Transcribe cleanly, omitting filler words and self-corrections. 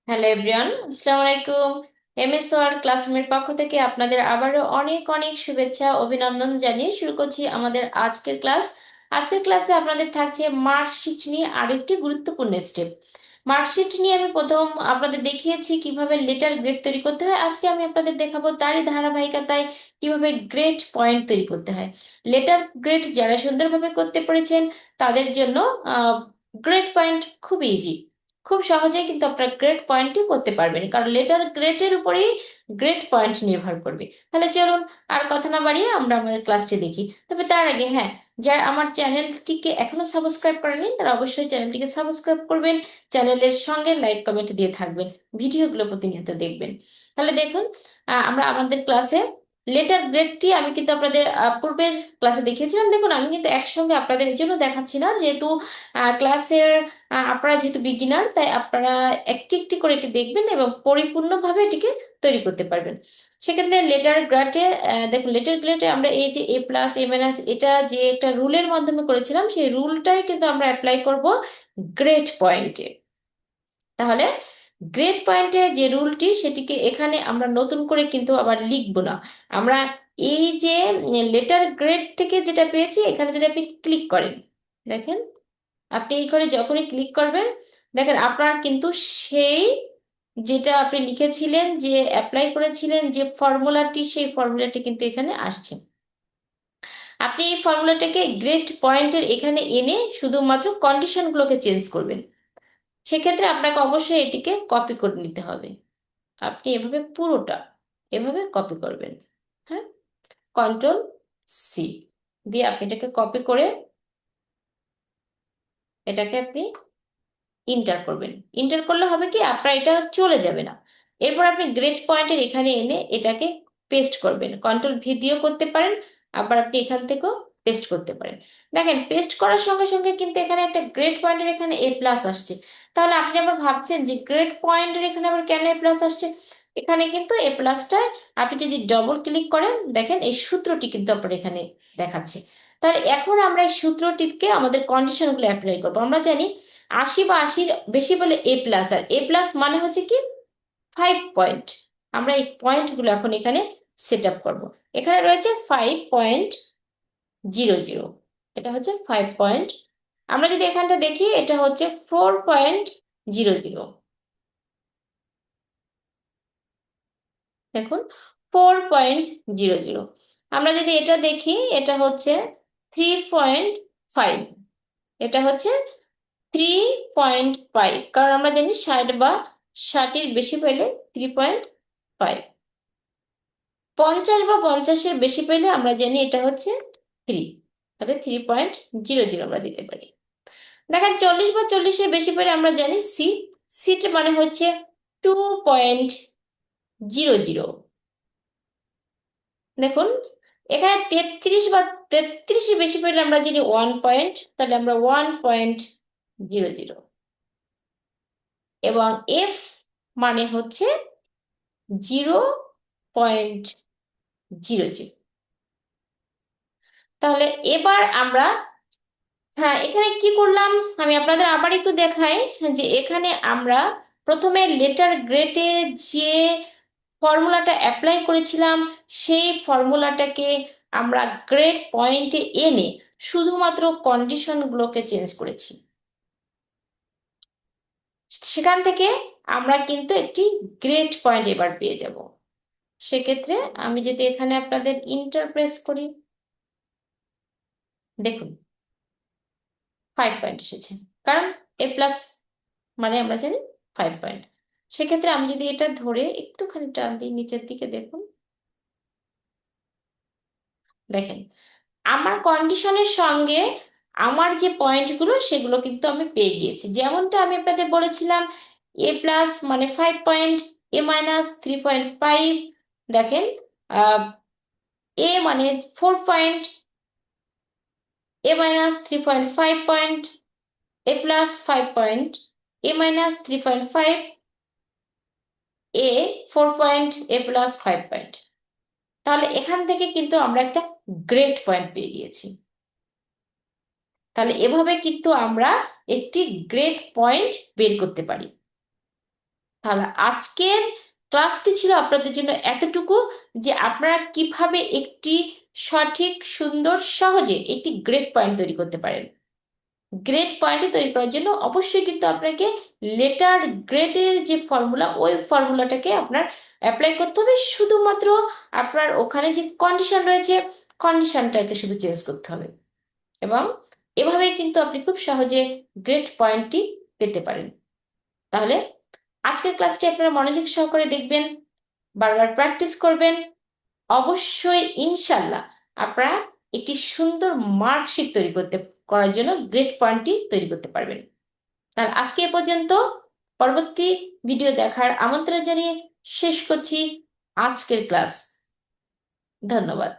Hello everyone, আসসালামু আলাইকুম। MS word ক্লাসরুমের পক্ষ থেকে আপনাদের আবারও অনেক অনেক শুভেচ্ছা অভিনন্দন জানিয়ে শুরু করছি আমাদের আজকের ক্লাস। আজকের ক্লাসে আপনাদের থাকছে মার্কশিট নিয়ে আরো একটি গুরুত্বপূর্ণ স্টেপ। মার্কশিট নিয়ে আমি প্রথম আপনাদের দেখিয়েছি কিভাবে লেটার গ্রেড তৈরি করতে হয়। আজকে আমি আপনাদের দেখাবো তারই ধারাবাহিকতায় কিভাবে গ্রেড পয়েন্ট তৈরি করতে হয়। লেটার গ্রেড যারা সুন্দরভাবে করতে পেরেছেন তাদের জন্য গ্রেড পয়েন্ট খুব ইজি, খুব সহজেই কিন্তু আপনার গ্রেড পয়েন্টই করতে পারবেন, কারণ লেটার গ্রেডের উপরেই গ্রেড পয়েন্ট নির্ভর করবে। তাহলে চলুন আর কথা না বাড়িয়ে আমরা আমাদের ক্লাসটি দেখি। তবে তার আগে হ্যাঁ, যারা আমার চ্যানেলটিকে এখনো সাবস্ক্রাইব করেনি তারা অবশ্যই চ্যানেলটিকে সাবস্ক্রাইব করবেন, চ্যানেলের সঙ্গে লাইক কমেন্ট দিয়ে থাকবেন, ভিডিওগুলো প্রতিনিয়ত দেখবেন। তাহলে দেখুন, আমরা আমাদের ক্লাসে লেটার গ্রেডটি আমি কিন্তু আপনাদের পূর্বের ক্লাসে দেখিয়েছিলাম। দেখুন, আমি কিন্তু একসঙ্গে আপনাদের এই জন্য দেখাচ্ছি না, যেহেতু ক্লাসের আপনারা যেহেতু বিগিনার, তাই আপনারা একটি একটি করে এটি দেখবেন এবং পরিপূর্ণভাবে এটিকে তৈরি করতে পারবেন। সেক্ষেত্রে লেটার গ্রেডে দেখুন, লেটার গ্রেডে আমরা এই যে এ প্লাস এ মাইনাস, এটা যে একটা রুলের মাধ্যমে করেছিলাম, সেই রুলটাই কিন্তু আমরা অ্যাপ্লাই করব গ্রেড পয়েন্টে। তাহলে গ্রেড পয়েন্টে যে রুলটি, সেটিকে এখানে আমরা নতুন করে কিন্তু আবার লিখবো না। আমরা এই যে লেটার গ্রেড থেকে যেটা পেয়েছি, এখানে যদি আপনি ক্লিক করেন, দেখেন, আপনি এই করে যখনই ক্লিক করবেন, দেখেন আপনার কিন্তু সেই যেটা আপনি লিখেছিলেন, যে অ্যাপ্লাই করেছিলেন যে ফর্মুলাটি, সেই ফর্মুলাটি কিন্তু এখানে আসছে। আপনি এই ফর্মুলাটাকে গ্রেড পয়েন্টের এখানে এনে শুধুমাত্র কন্ডিশনগুলোকে চেঞ্জ করবেন। সেক্ষেত্রে আপনাকে অবশ্যই এটিকে কপি করে নিতে হবে। আপনি এভাবে পুরোটা এভাবে কপি করবেন। হ্যাঁ, কন্ট্রোল সি দিয়ে আপনি এটাকে কপি করে এটাকে আপনি ইন্টার করবেন। ইন্টার করলে হবে কি, আপনার এটা আর চলে যাবে না। এরপর আপনি গ্রেড পয়েন্টের এখানে এনে এটাকে পেস্ট করবেন। কন্ট্রোল ভি দিয়েও করতে পারেন, আবার আপনি এখান থেকেও পেস্ট করতে পারেন। দেখেন, পেস্ট করার সঙ্গে সঙ্গে কিন্তু এখানে একটা গ্রেড পয়েন্টের এখানে এ প্লাস আসছে। তাহলে আপনি আবার ভাবছেন যে গ্রেড পয়েন্টের এখানে আবার কেন এ প্লাস আসছে। এখানে কিন্তু এ প্লাসটায় আপনি যদি ডবল ক্লিক করেন, দেখেন এই সূত্রটি কিন্তু আপনার এখানে দেখাচ্ছে। তাহলে এখন আমরা এই সূত্রটিকে আমাদের কন্ডিশনগুলো অ্যাপ্লাই করবো। আমরা জানি 80 বা 80 বেশি বলে এ প্লাস, আর এ প্লাস মানে হচ্ছে কি 5 পয়েন্ট। আমরা এই পয়েন্টগুলো এখন এখানে সেট আপ করবো। এখানে রয়েছে 5.00, এটা হচ্ছে 5 পয়েন্ট। আমরা যদি এখানটা দেখি, এটা হচ্ছে 4.00। দেখুন, 4.00। আমরা যদি এটা দেখি, এটা হচ্ছে 3.5, এটা হচ্ছে 3.5, কারণ আমরা জানি 60 বা 60-এর বেশি পেলে 3.5, 50 বা 50-এর বেশি পেলে আমরা জানি এটা হচ্ছে 3, তাহলে 3.00 আমরা দিতে পারি। দেখেন, 40 বা 40-এর বেশি পেলে আমরা জানি সি, সিট মানে হচ্ছে 2.00। দেখুন, এখানে 33 বা 33-এর বেশি পেলে আমরা জানি 1 পয়েন্ট, তাহলে আমরা 1.00। এবং এফ মানে হচ্ছে 0.00। তাহলে এবার আমরা, হ্যাঁ, এখানে কি করলাম আমি আপনাদের আবার একটু দেখাই। যে এখানে আমরা প্রথমে লেটার গ্রেডে যে ফর্মুলাটা অ্যাপ্লাই করেছিলাম, সেই ফর্মুলাটাকে আমরা গ্রেড পয়েন্টে এনে শুধুমাত্র কন্ডিশনগুলোকে চেঞ্জ করেছি। সেখান থেকে আমরা কিন্তু একটি গ্রেড পয়েন্ট এবার পেয়ে যাব। সেক্ষেত্রে আমি যদি এখানে আপনাদের ইন্টারপ্রেস করি, দেখুন 5 পয়েন্ট এসেছে, কারণ এ প্লাস মানে আমরা জানি 5 পয়েন্ট। সেক্ষেত্রে আমি যদি এটা ধরে একটুখানি টান দিই নিচের দিকে, দেখুন, দেখেন আমার কন্ডিশনের সঙ্গে আমার যে পয়েন্টগুলো সেগুলো কিন্তু আমি পেয়ে গিয়েছি। যেমনটা আমি আপনাদের বলেছিলাম, এ প্লাস মানে 5 পয়েন্ট, এ মাইনাস 3.5, দেখেন এ মানে 4 পয়েন্ট, এ মাইনাস 3.5 পয়েন্ট, এ প্লাস 5 পয়েন্ট, এ মাইনাস 3.5, এ 4 পয়েন্ট, এ প্লাস 5 পয়েন্ট। তাহলে এখান থেকে কিন্তু আমরা একটা গ্রেড পয়েন্ট পেয়ে গিয়েছি। তাহলে এভাবে কিন্তু আমরা একটি গ্রেড পয়েন্ট বের করতে পারি। তাহলে আজকের ক্লাসটি ছিল আপনাদের জন্য এতটুকু, যে আপনারা কিভাবে একটি সঠিক, সুন্দর, সহজে একটি গ্রেড পয়েন্ট তৈরি করতে পারেন। গ্রেড পয়েন্ট তৈরি করার জন্য অবশ্যই কিন্তু আপনাকে লেটার গ্রেডের যে ফর্মুলা, ওই ফর্মুলাটাকে আপনার অ্যাপ্লাই করতে হবে। শুধুমাত্র আপনার ওখানে যে কন্ডিশন রয়েছে, কন্ডিশনটাকে শুধু চেঞ্জ করতে হবে, এবং এভাবেই কিন্তু আপনি খুব সহজে গ্রেড পয়েন্টটি পেতে পারেন। তাহলে আজকের ক্লাসটি আপনারা মনোযোগ সহকারে দেখবেন, বারবার প্র্যাকটিস করবেন, অবশ্যই ইনশাল্লাহ আপনারা একটি সুন্দর মার্কশিট তৈরি করার জন্য গ্রেড পয়েন্টটি তৈরি করতে পারবেন। তাহলে আজকে এ পর্যন্ত। পরবর্তী ভিডিও দেখার আমন্ত্রণ জানিয়ে শেষ করছি আজকের ক্লাস। ধন্যবাদ।